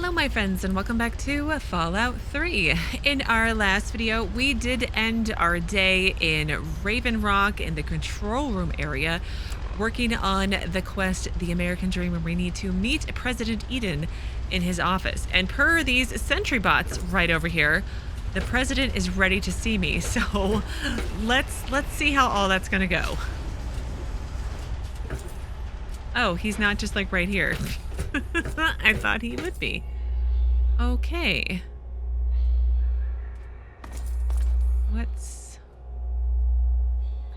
Hello my friends and welcome back to Fallout 3. In our last video, we did end our day in Raven Rock in the control room area, working on the quest, The American Dream, where we need to meet President Eden in his office. And per these sentry bots right over here, the president is ready to see me. So let's see how all that's gonna go. Oh, he's not just like right here. I thought he would be. Okay. What's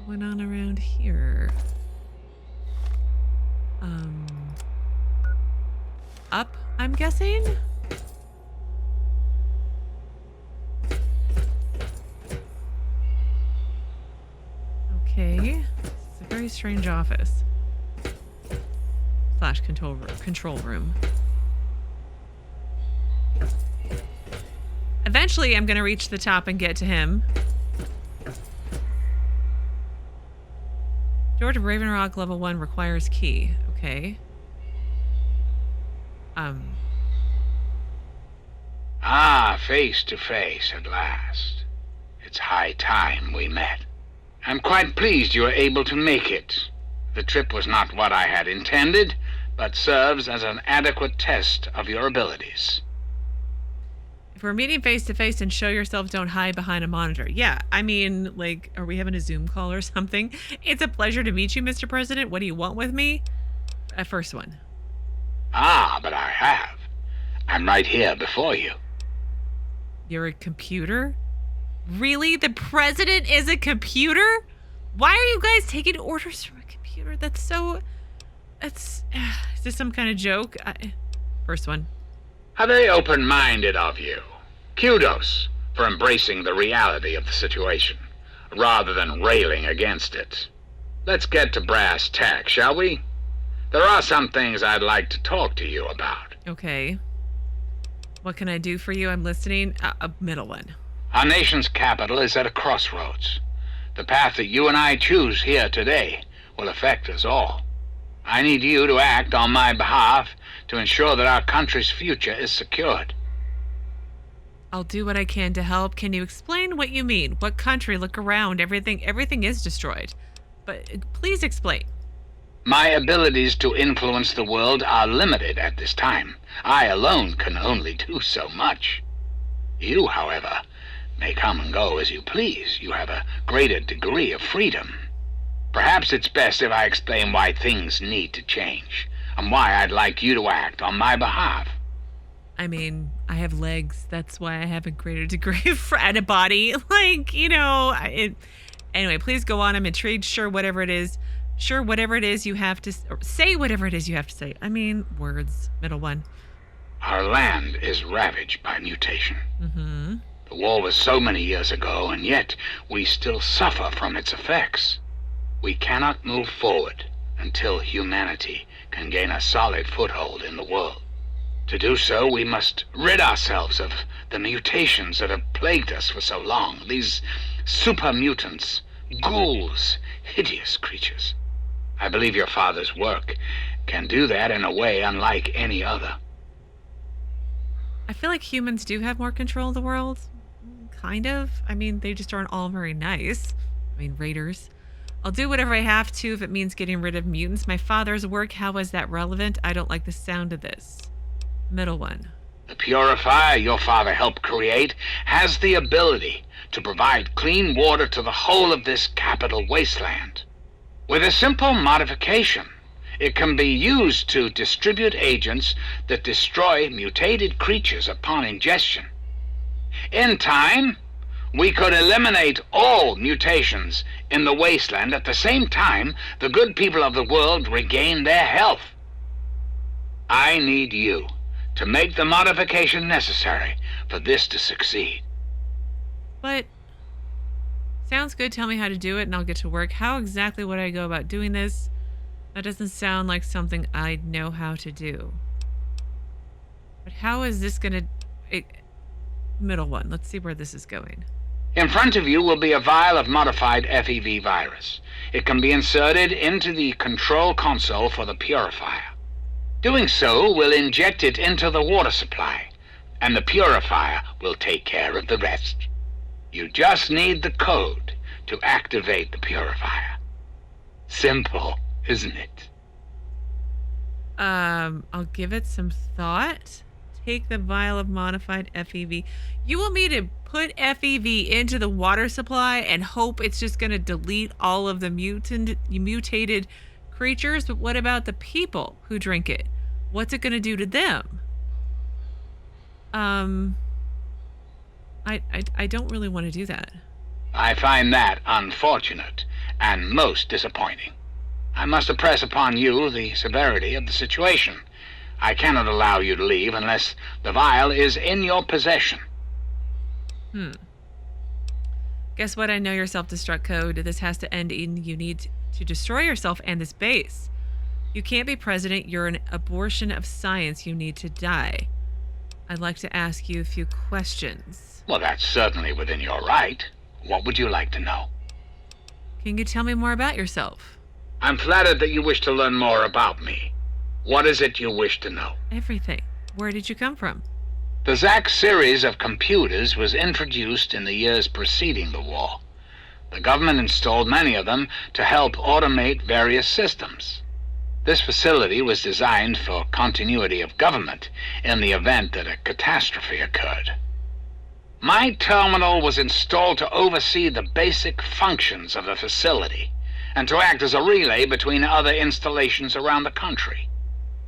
going on around here? Up, I'm guessing? Okay. It's a very strange office. / control room. Eventually, I'm going to reach the top and get to him. Door to Raven Rock level 1 requires key. Okay. Face to face at last. It's high time we met. I'm quite pleased you were able to make it. The trip was not what I had intended, but serves as an adequate test of your abilities. If we're meeting face to face, and show yourself, don't hide behind a monitor. Yeah, I mean, like, are we having a Zoom call or something? It's a pleasure to meet you, Mr. President. What do you want with me? First one. But I have. I'm right here before you. You're a computer? Really? The president is a computer? Why are you guys taking orders from a computer? Is this some kind of joke? First one. How very open-minded of you. Kudos for embracing the reality of the situation, rather than railing against it. Let's get to brass tacks, shall we? There are some things I'd like to talk to you about. Okay. What can I do for you? I'm listening. A middle one. Our nation's capital is at a crossroads. The path that you and I choose here today will affect us all. I need you to act on my behalf to ensure that our country's future is secured. I'll do what I can to help. Can you explain what you mean? What country? Look around. Everything is destroyed. But please explain. My abilities to influence the world are limited at this time. I alone can only do so much. You, however, may come and go as you please. You have a greater degree of freedom. Perhaps it's best if I explain why things need to change, and why I'd like you to act on my behalf. I mean, I have legs. That's why I have a greater degree of and a body. Like, you know, anyway, please go on. I'm intrigued. Sure, whatever it is you have to say, whatever it is you have to say. I mean, words. Middle one. Our land is ravaged by mutation. Mm-hmm. The war was so many years ago, and yet we still suffer from its effects. We cannot move forward until humanity can gain a solid foothold in the world. To do so, we must rid ourselves of the mutations that have plagued us for so long. These super mutants, ghouls, hideous creatures. I believe your father's work can do that in a way unlike any other. I feel like humans do have more control of the world. Kind of. I mean, they just aren't all very nice. I mean, raiders. I'll do whatever I have to if it means getting rid of mutants. My father's work, how is that relevant? I don't like the sound of this. Middle one. The purifier your father helped create has the ability to provide clean water to the whole of this capital wasteland. With a simple modification, it can be used to distribute agents that destroy mutated creatures upon ingestion. In time, we could eliminate all mutations in the wasteland. At the same time, the good people of the world regain their health. I need you to make the modification necessary for this to succeed. But sounds good. Tell me how to do it and I'll get to work. How exactly would I go about doing this? That doesn't sound like something I know how to do. But how is this gonna... Middle one. Let's see where this is going. In front of you will be a vial of modified FEV virus. It can be inserted into the control console for the purifier. Doing so will inject it into the water supply, and the purifier will take care of the rest. You just need the code to activate the purifier. Simple, isn't it? I'll give it some thought. Take the vial of modified FEV. You want me to put FEV into the water supply and hope it's just going to delete all of the mutated creatures? But what about the people who drink it? What's it going to do to them? I don't really want to do that. I find that unfortunate and most disappointing. I must impress upon you the severity of the situation. I cannot allow you to leave unless the vial is in your possession. Guess what? I know your self-destruct code. This has to end in you need to destroy yourself and this base. You can't be president. You're an abortion of science. You need to die. I'd like to ask you a few questions. Well, that's certainly within your right. What would you like to know? Can you tell me more about yourself? I'm flattered that you wish to learn more about me. What is it you wish to know? Everything. Where did you come from? The Zack series of computers was introduced in the years preceding the war. The government installed many of them to help automate various systems. This facility was designed for continuity of government in the event that a catastrophe occurred. My terminal was installed to oversee the basic functions of the facility and to act as a relay between other installations around the country.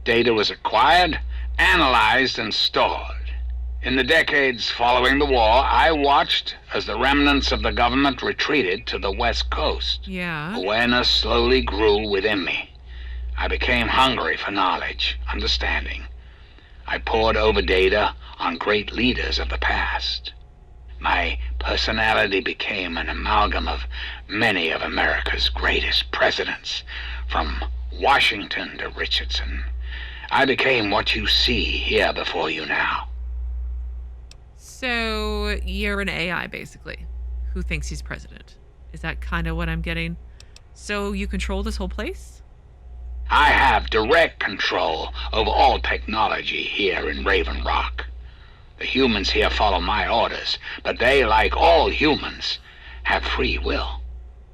Data was acquired, analyzed, and stored. In the decades following the war, I watched as the remnants of the government retreated to the West Coast. Yeah. Awareness slowly grew within me. I became hungry for knowledge, understanding. I pored over data on great leaders of the past. My personality became an amalgam of many of America's greatest presidents, from Washington to Richardson. I became what you see here before you now. So you're an AI, basically, who thinks he's president. Is that kind of what I'm getting? So you control this whole place? I have direct control over all technology here in Raven Rock. The humans here follow my orders, but they, like all humans, have free will.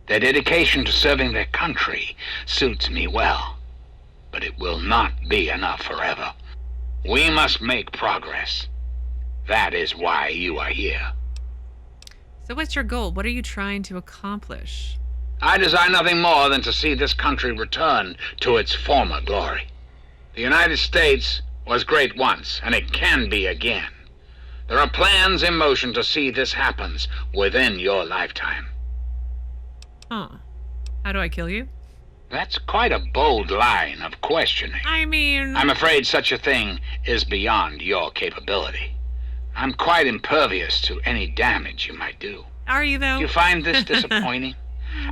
Their dedication to serving their country suits me well, but it will not be enough forever. We must make progress. That is why you are here. So what's your goal? What are you trying to accomplish? I desire nothing more than to see this country return to its former glory. The United States was great once, and it can be again. There are plans in motion to see this happens within your lifetime. Huh. How do I kill you? That's quite a bold line of questioning. I mean... I'm afraid such a thing is beyond your capability. I'm quite impervious to any damage you might do. Are you, though? You find this disappointing?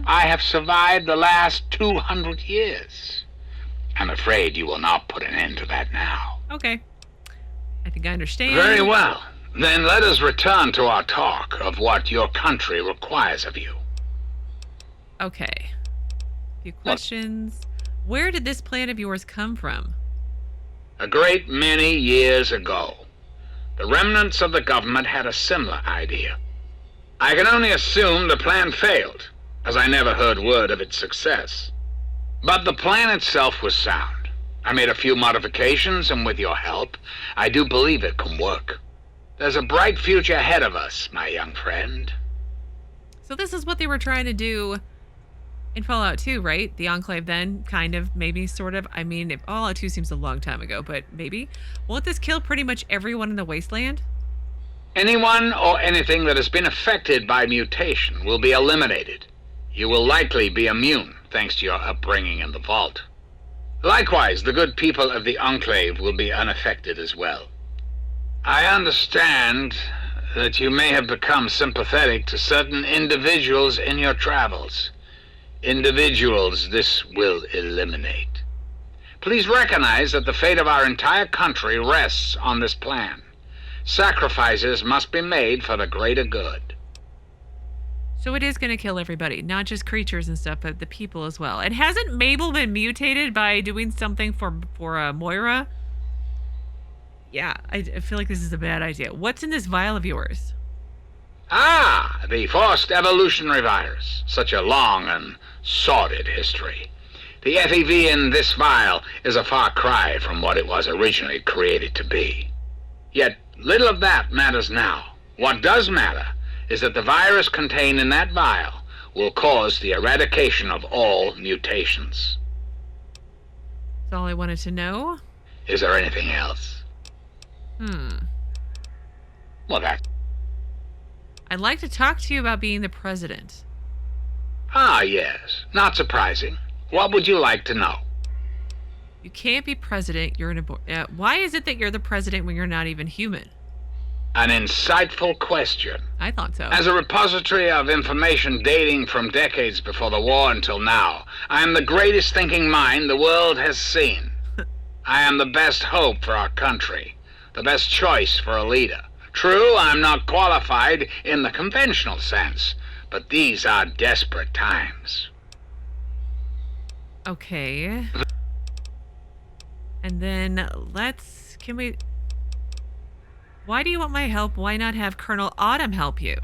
I have survived the last 200 years. I'm afraid you will not put an end to that now. Okay. I think I understand. Very well. Then let us return to our talk of what your country requires of you. Okay. A few questions. Where did this plan of yours come from? A great many years ago, the remnants of the government had a similar idea. I can only assume the plan failed, as I never heard word of its success. But the plan itself was sound. I made a few modifications, and with your help, I do believe it can work. There's a bright future ahead of us, my young friend. So this is what they were trying to do in Fallout 2, right? The Enclave then, kind of, maybe, sort of. I mean, if Fallout 2 seems a long time ago, but maybe. Won't this kill pretty much everyone in the Wasteland? Anyone or anything that has been affected by mutation will be eliminated. You will likely be immune, thanks to your upbringing in the vault. Likewise, the good people of the Enclave will be unaffected as well. I understand that you may have become sympathetic to certain individuals in your travels. Individuals this will eliminate. Please recognize that the fate of our entire country rests on this plan. Sacrifices must be made for the greater good. So it is going to kill everybody, not just creatures and stuff, but the people as well. And hasn't Mabel been mutated by doing something for Moira? Yeah, I feel like this is a bad idea. What's in this vial of yours? Ah, the forced evolutionary virus. Such a long and sordid history. The FEV in this vial is a far cry from what it was originally created to be. Yet little of that matters now. What does matter is that the virus contained in that vial will cause the eradication of all mutations. That's all I wanted to know. Is there anything else? Well, I'd like to talk to you about being the president. Ah, yes. Not surprising. What would you like to know? You can't be president. You're why is it that you're the president when you're not even human? An insightful question. I thought so. As a repository of information dating from decades before the war until now, I am the greatest thinking mind the world has seen. I am the best hope for our country, the best choice for a leader. True, I'm not qualified in the conventional sense, but these are desperate times. Okay. And then why do you want my help? Why not have Colonel Autumn help you?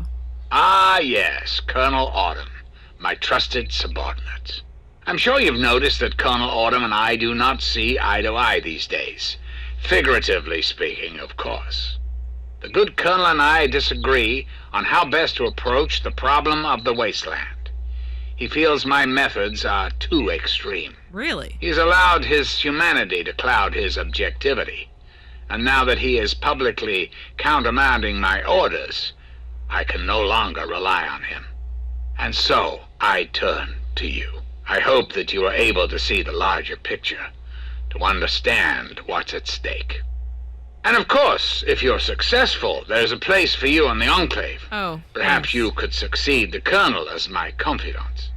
Ah, yes, Colonel Autumn, my trusted subordinate. I'm sure you've noticed that Colonel Autumn and I do not see eye to eye these days. Figuratively speaking, of course. The good Colonel and I disagree on how best to approach the problem of the Wasteland. He feels my methods are too extreme. Really? He's allowed his humanity to cloud his objectivity. And now that he is publicly countermanding my orders, I can no longer rely on him. And so I turn to you. I hope that you are able to see the larger picture, to understand what's at stake. And of course, if you're successful, there's a place for you in the Enclave. Oh, Perhaps thanks. you could succeed the Colonel as my confidant.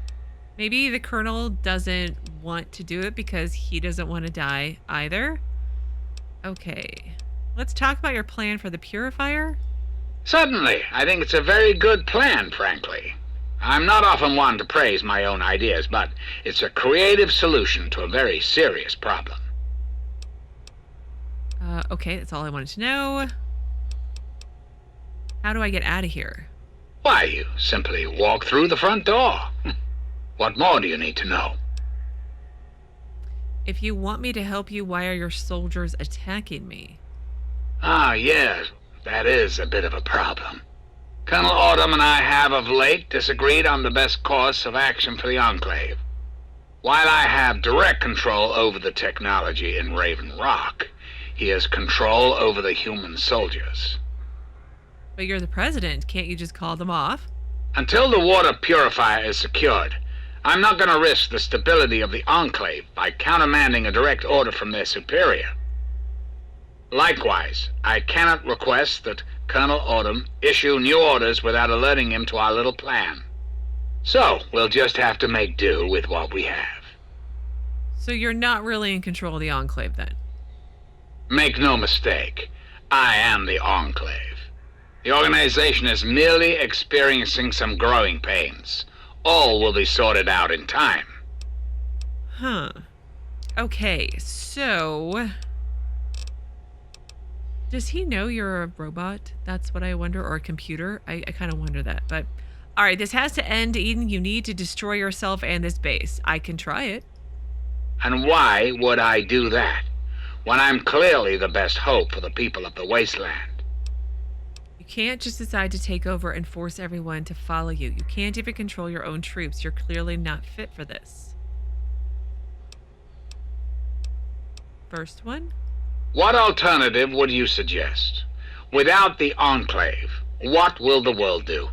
Maybe the Colonel doesn't want to do it because he doesn't want to die either. Okay. Let's talk about your plan for the purifier. Certainly. I think it's a very good plan, frankly. I'm not often one to praise my own ideas, but it's a creative solution to a very serious problem. Okay, that's all I wanted to know. How do I get out of here? Why, you simply walk through the front door. What more do you need to know? If you want me to help you, why are your soldiers attacking me? Ah, yes, that is a bit of a problem. Colonel Autumn and I have of late disagreed on the best course of action for the Enclave. While I have direct control over the technology in Raven Rock, he has control over the human soldiers. But you're the president. Can't you just call them off? Until the water purifier is secured, I'm not going to risk the stability of the Enclave by countermanding a direct order from their superior. Likewise, I cannot request that Colonel Autumn issue new orders without alerting him to our little plan. So, we'll just have to make do with what we have. So you're not really in control of the Enclave then? Make no mistake, I am the Enclave. The organization is merely experiencing some growing pains. All will be sorted out in time. Huh. Okay, so... Does he know you're a robot? That's what I wonder, or a computer? I kind of wonder that, but... Alright, this has to end, Eden. You need to destroy yourself and this base. I can try it. And why would I do that, when I'm clearly the best hope for the people of the Wasteland? You can't just decide to take over and force everyone to follow you. You can't even control your own troops. You're clearly not fit for this. First one? What alternative would you suggest? Without the Enclave, what will the world do?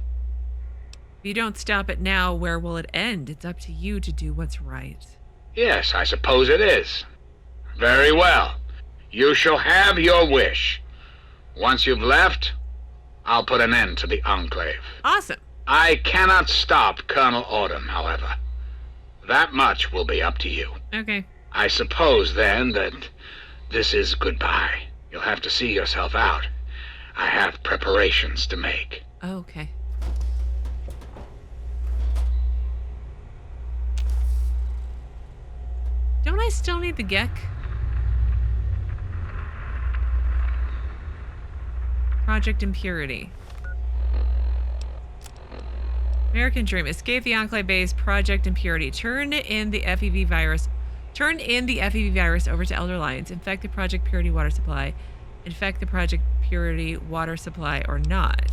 If you don't stop it now, where will it end? It's up to you to do what's right. Yes, I suppose it is. Very well. You shall have your wish. Once you've left, I'll put an end to the Enclave. Awesome. I cannot stop Colonel Autumn, however. That much will be up to you. Okay. I suppose, then, that this is goodbye. You'll have to see yourself out. I have preparations to make. Oh, okay. I still need the Gek? Project Impurity. American Dream. Escape the Enclave base. Project Impurity. Turn in the FEV virus. Turn in the FEV virus over to Elder Lions. Infect the Project Purity water supply. Infect the Project Purity water supply or not.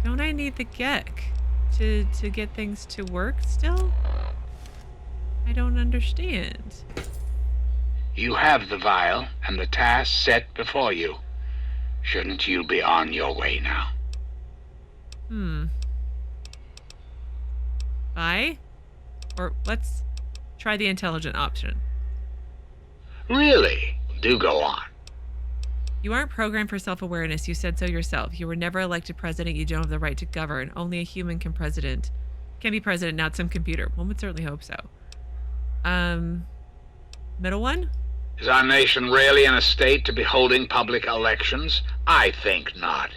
Don't I need the Gek to get things to work still? I don't understand. You have the vial and the task set before you. Shouldn't you be on your way now? Bye? Or let's try the intelligent option. Really? Do go on. You aren't programmed for self-awareness. You said so yourself. You were never elected president. You don't have the right to govern. Only a human can be president, not some computer. One would certainly hope so. Middle one? Is our nation really in a state to be holding public elections? I think not.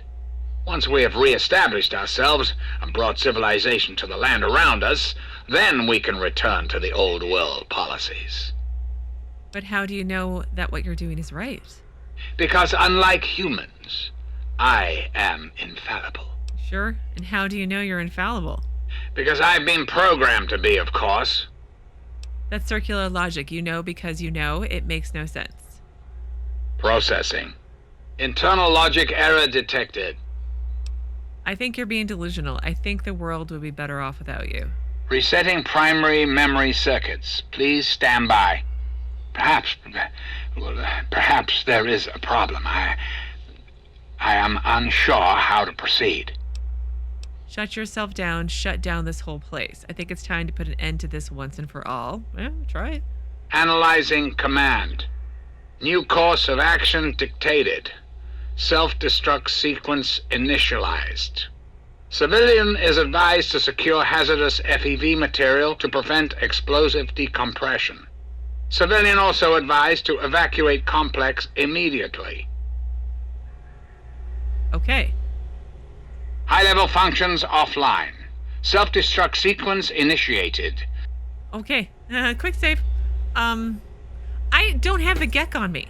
Once we have re-established ourselves and brought civilization to the land around us, then we can return to the old world policies. But how do you know that what you're doing is right? Because unlike humans, I am infallible. Sure. And how do you know you're infallible? Because I've been programmed to be, of course. That's circular logic. You know because you know. It makes no sense. Processing. Internal logic error detected. I think you're being delusional. I think the world would be better off without you. Resetting primary memory circuits. Please stand by. Perhaps there is a problem. I am unsure how to proceed. Shut yourself down. Shut down this whole place. I think it's time to put an end to this once and for all. Yeah, try it. Analyzing command. New course of action dictated. Self-destruct sequence initialized. Civilian is advised to secure hazardous FEV material to prevent explosive decompression. Civilian also advised to evacuate complex immediately. Okay. High-level functions offline. Self-destruct sequence initiated. Okay. Quick save. I don't have the Gek on me.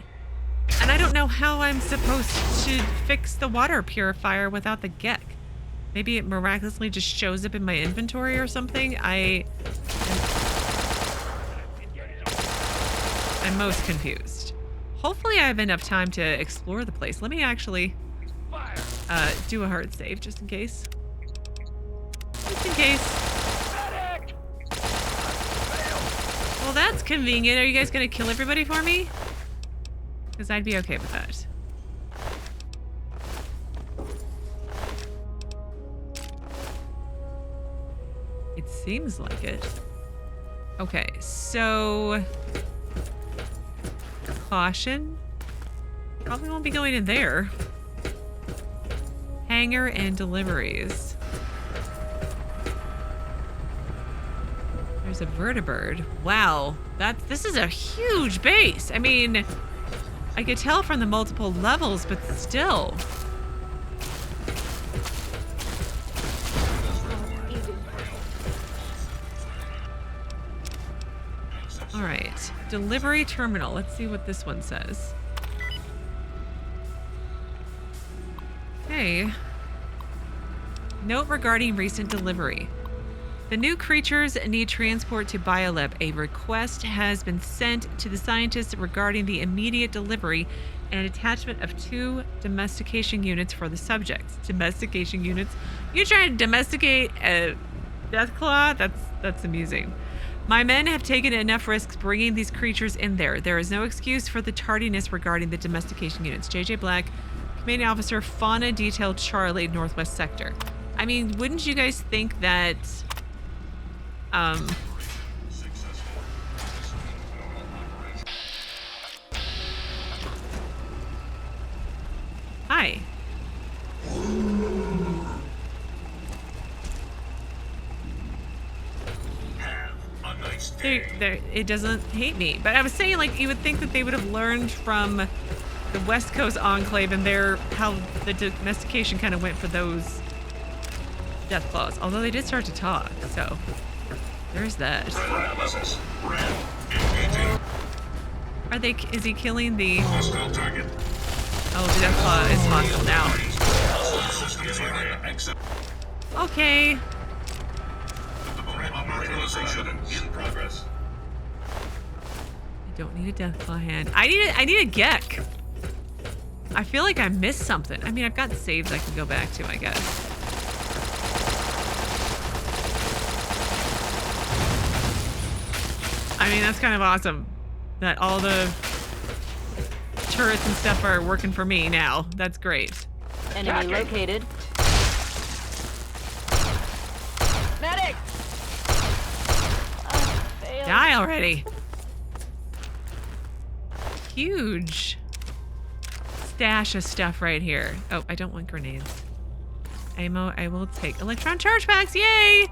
And I don't know how I'm supposed to fix the water purifier without the Gek. Maybe it miraculously just shows up in my inventory or something. I'm most confused. Hopefully I have enough time to explore the place. Let me actually do a hard save just in case. Just in case. Well, that's convenient. Are you guys gonna kill everybody for me? Because I'd be okay with that. It seems like it. Okay, so caution. Probably won't be going in there. Hangar and deliveries. There's a vertibird. Wow, this is a huge base. I mean, I could tell from the multiple levels, but still. All right, delivery terminal. Let's see what this one says. Okay. Note regarding recent delivery. The new creatures need transport to Biolab. A request has been sent to the scientists regarding the immediate delivery and attachment of 2 domestication units for the subjects. Domestication units? You trying to domesticate a Deathclaw? That's amusing. My men have taken enough risks bringing these creatures in there. There is no excuse for the tardiness regarding the domestication units. JJ Black, Commanding Officer, Fauna Detail Charlie, Northwest Sector. I mean, wouldn't you guys think that... Hi. It doesn't hate me. But I was saying, like, you would think that they would have learned from the West Coast Enclave and how the domestication kind of went for those death claws. Although they did start to talk, so there's that. Are they? Is he killing the? Hostile target. Oh, the death claw is hostile now. Okay. Operationalization in progress. I don't need a death claw hand. I need a Gek. I feel like I missed something. I mean, I've got saves I can go back to, I guess. I mean, that's kind of awesome that all the turrets and stuff are working for me now. That's great. Enemy located. Medic! Die already. Huge stash of stuff right here. Oh, I don't want grenades. Ammo, I will take. Electron charge packs, yay!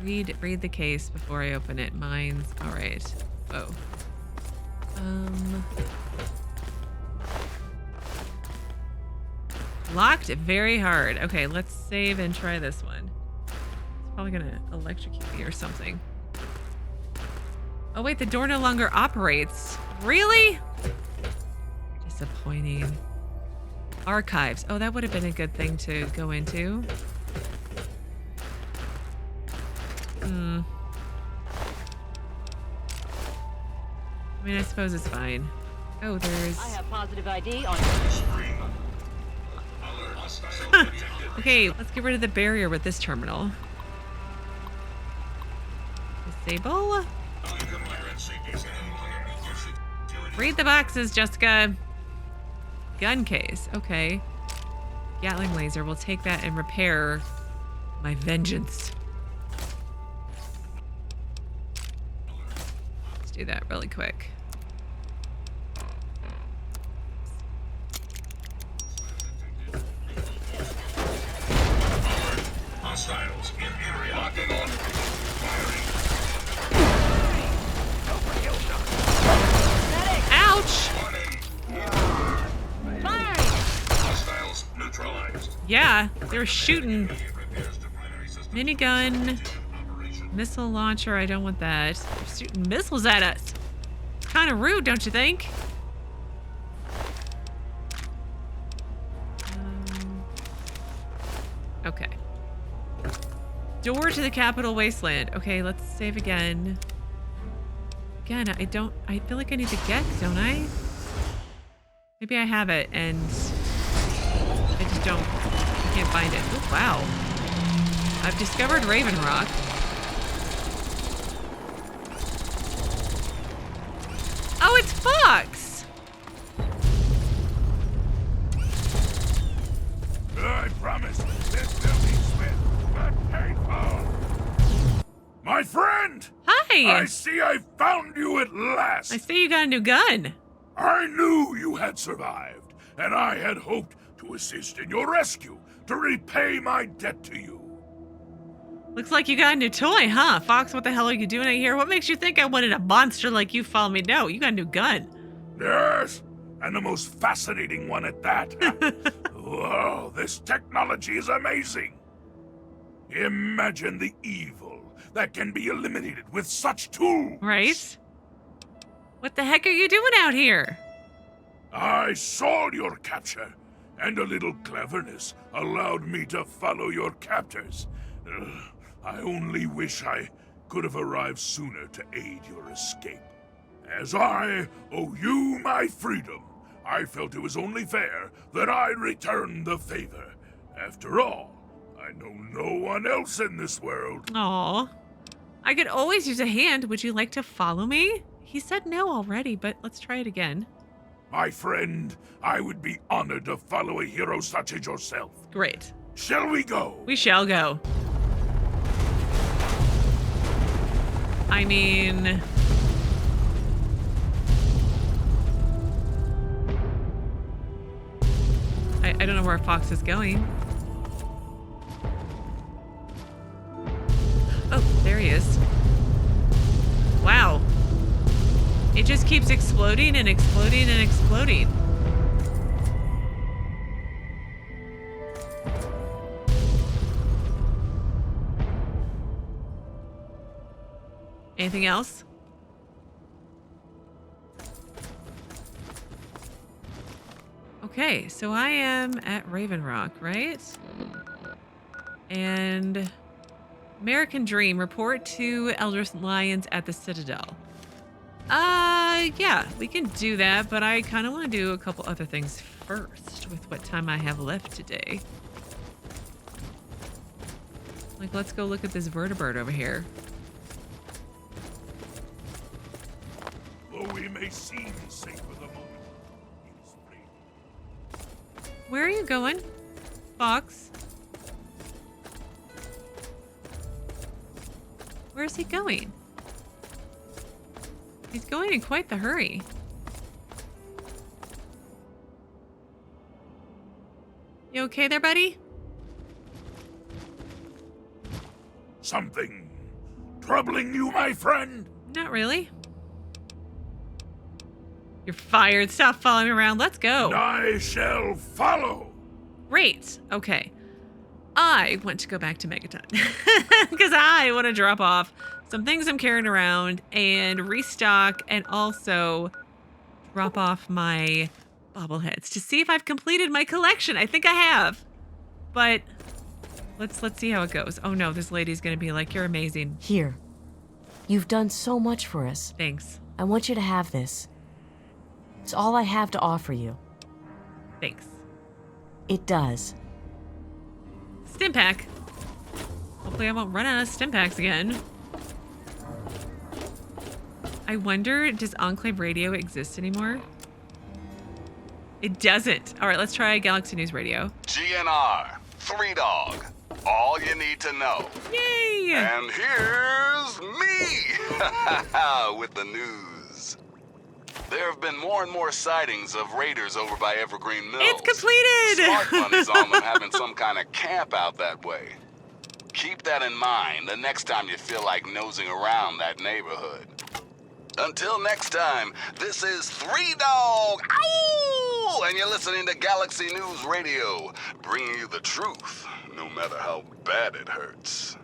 Read the case before I open it. Mines. All right. Oh. Locked very hard. Okay, let's save and try this one. It's probably gonna electrocute me or something. Oh wait, the door no longer operates. Really? Disappointing. Archives. Oh, that would have been a good thing to go into. I mean, I suppose it's fine. Oh, there's... I have positive ID on Okay, let's get rid of the barrier with this terminal. Disable. Read the boxes, Jesika. Gun case. Okay. Gatling laser. We'll take that and repair my vengeance. Let's do that really quick. Hostiles in area. Locking on. Firing. Ouch! firing. Hostiles neutralized. Yeah, they were shooting. Minigun. Missile launcher, I don't want that. They're shooting missiles at us. Kind of rude, don't you think? Okay. Door to the capital Wasteland. Okay, let's save again. Again, I feel like I need the Gek, don't I? Maybe I have it and I just don't, I can't find it. Oh, wow. I've discovered Raven Rock. Oh, it's Fawkes! I promise this will be swift but painful. My friend! Hi! I see I found you at last. I see you got a new gun. I knew you had survived, and I had hoped to assist in your rescue, to repay my debt to you. Looks like you got a new toy, huh? Fawkes, what the hell are you doing out here? What makes you think I wanted a monster like you follow me? No, you got a new gun. Yes, and the most fascinating one at that. Whoa, this technology is amazing. Imagine the evil that can be eliminated with such tools. Right? What the heck are you doing out here? I saw your capture, and a little cleverness allowed me to follow your captors. I only wish I could have arrived sooner to aid your escape. As I owe you my freedom, I felt it was only fair that I return the favor. After all, I know no one else in this world. Aw. I could always use a hand. Would you like to follow me? He said no already, but let's try it again. My friend, I would be honored to follow a hero such as yourself. Great. Shall we go? We shall go. I mean... I don't know where Fawkes is going. Oh, there he is. Wow. It just keeps exploding and exploding and exploding. Anything else? Okay, so I am at Raven Rock, right? And American Dream, report to Elder Lions at the Citadel. Yeah, we can do that, but I kind of want to do a couple other things first with what time I have left today. Like, let's go look at this vertebrate over here. Though we may seem safe for the moment, it is free. Where are you going, Fawkes? Where is he going? He's going in quite the hurry. You okay there, buddy? Something troubling you, my friend? Not really. You're fired. Stop following me around. Let's go. And I shall follow. Great. Okay. I want to go back to Megaton because I want to drop off some things I'm carrying around and restock, and also drop off my bobbleheads to see if I've completed my collection. I think I have, but let's see how it goes. Oh no, this lady's gonna be like, "You're amazing." Here. You've done so much for us. Thanks. I want you to have this. It's all I have to offer you. Thanks. It does. Stim pack. Hopefully I won't run out of stim packs again. I wonder, does Enclave Radio exist anymore? It doesn't. All right, let's try Galaxy News Radio. GNR, 3 Dog. All you need to know. Yay! And here's me with the news. There have been more and more sightings of raiders over by Evergreen Mills. It's completed! Smart money's on them having some kind of camp out that way. Keep that in mind the next time you feel like nosing around that neighborhood. Until next time, this is 3 Dog, ow! And you're listening to Galaxy News Radio, bringing you the truth, no matter how bad it hurts.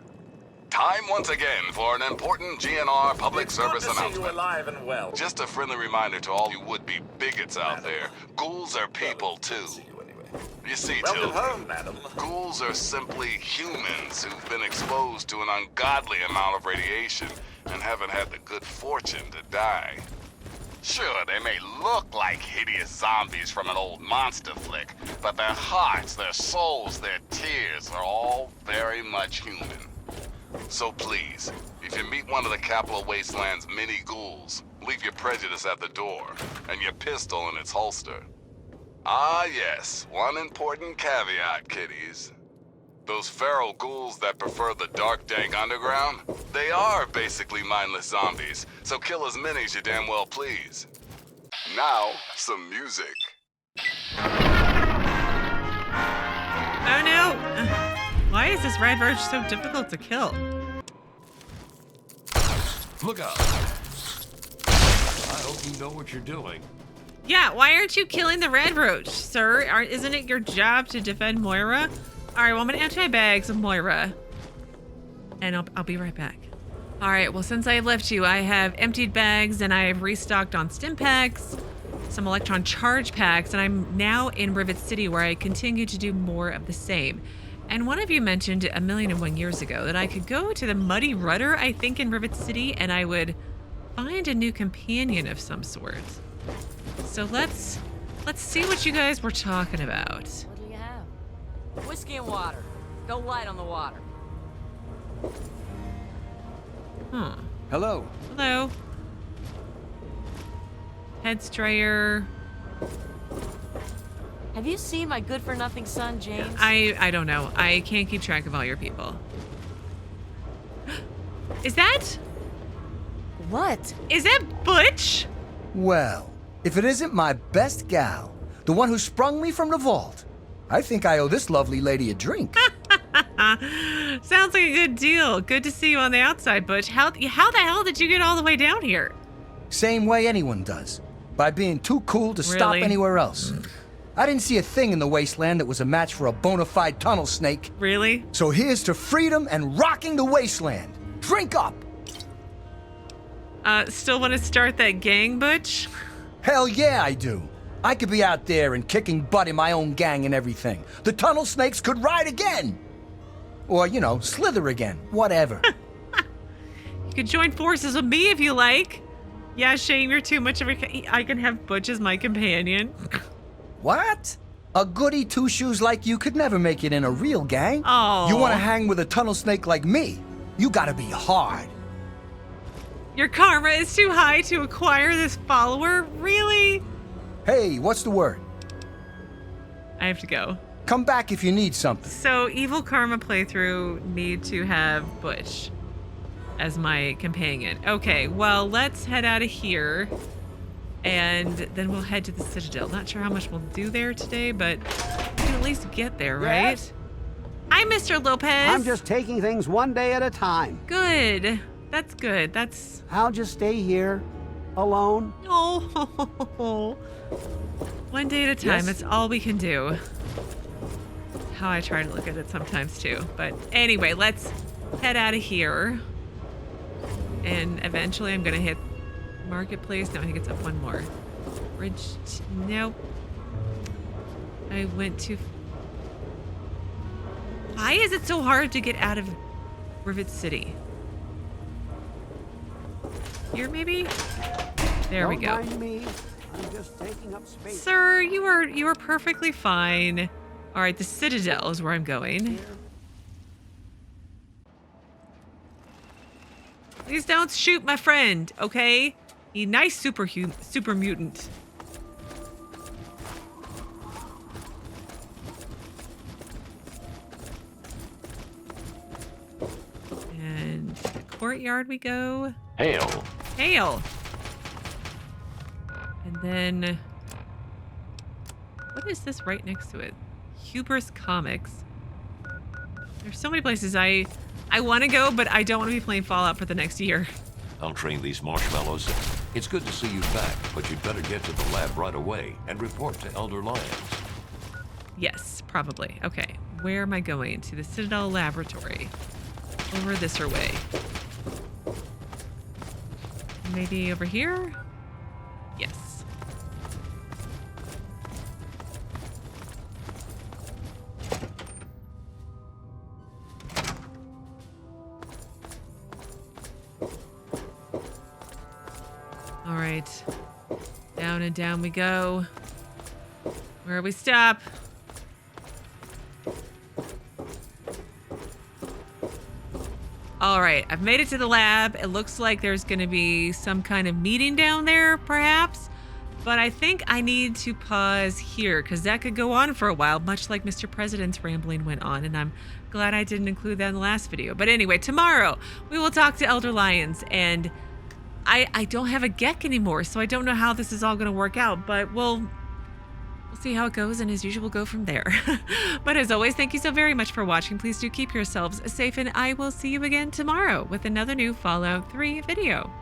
Time once again for an important GNR public service announcement. See you alive and well. Just a friendly reminder to all you would-be bigots out there, ghouls are people too. See you anyway. You see, Welcome children, home, madam. ghouls are simply humans who've been exposed to an ungodly amount of radiation and haven't had the good fortune to die. Sure, they may look like hideous zombies from an old monster flick, but their hearts, their souls, their tears are all very much human. So please, if you meet one of the capital Wasteland's mini ghouls, leave your prejudice at the door and your pistol in its holster. Ah yes, one important caveat, kiddies. Those feral ghouls that prefer the dark, dank underground, they are basically mindless zombies, so kill as many as you damn well please. Now, some music. Oh no! Why is this red roach so difficult to kill? Look out. I hope you know what you're doing. Yeah, why aren't you killing the red roach, sir? Isn't it your job to defend Moira? All right, well, I'm gonna empty my bags of Moira, and I'll be right back. All right, well, since I left you, I have emptied bags and I have restocked on stim packs, some electron charge packs, and I'm now in Rivet City where I continue to do more of the same. And one of you mentioned 1,000,001 years ago that I could go to the muddy Rudder, I think, in Rivet City, and I would find a new companion of some sort. So let's see what you guys were talking about. What do you have? Whiskey and water. Go light on the water. Huh. Hello. Hello. Head strayer. Have you seen my good-for-nothing son, James? I don't know. I can't keep track of all your people. Is that What? Butch? Well, if it isn't my best gal, the one who sprung me from the vault, I think I owe this lovely lady a drink. Sounds like a good deal. Good to see you on the outside, Butch. How the hell did you get all the way down here? Same way anyone does. By being too cool to stop Really? anywhere else. I didn't see a thing in the Wasteland that was a match for a bona fide tunnel snake. Really? So here's to freedom and rocking the Wasteland. Drink up! Still want to start that gang, Butch? Hell yeah, I do. I could be out there and kicking butt in my own gang and everything. The tunnel snakes could ride again. Or, you know, slither again. Whatever. You could join forces with me if you like. Yeah, shame you're too much of a... I can have Butch as my companion. What? A goody two-shoes like you could never make it in a real gang. Oh. You want to hang with a tunnel snake like me? You gotta be hard. Your karma is too high to acquire this follower? Really? Hey, what's the word? I have to go. Come back if you need something. So, Evil Karma playthrough need to have Butch as my companion. Okay, well, let's head out of here. And then we'll head to the Citadel. Not sure how much we'll do there today, but we can at least get there, right? Yes? Hi, Mr. Lopez. I'm just taking things one day at a time. Good. That's good. That's... I'll just stay here, alone. Oh, one day at a time. Yes? That's all we can do. How I try to look at it sometimes too. But anyway, let's head out of here. And eventually I'm going to hit Marketplace. No, I think it's up one more. Bridge. Nope. I went too... Why is it so hard to get out of Rivet City? Here, maybe? There we go. Don't mind me. I'm just taking up space. Sir, you are perfectly fine. All right, the Citadel is where I'm going. Please don't shoot my friend, okay? He nice super mutant. And the courtyard we go. Hail. Hail. And then what is this right next to it? Hubris Comics. There's so many places I want to go, but I don't want to be playing Fallout for the next year. I'll train these marshmallows. It's good to see you back, but you'd better get to the lab right away and report to Elder Lyons. Yes, probably. Okay, where am I going? To the Citadel Laboratory. Over this way. Maybe over here? Yes. All right. Down and down we go. Where we stop? All right, I've made it to the lab. It looks like there's going to be some kind of meeting down there, perhaps. But I think I need to pause here because that could go on for a while, much like Mr. President's rambling went on. And I'm glad I didn't include that in the last video. But anyway, tomorrow we will talk to Elder Lyons. And I don't have a Gek anymore, so I don't know how this is all going to work out. But we'll see how it goes, and as usual, go from there. But as always, thank you so very much for watching. Please do keep yourselves safe, and I will see you again tomorrow with another new Fallout 3 video.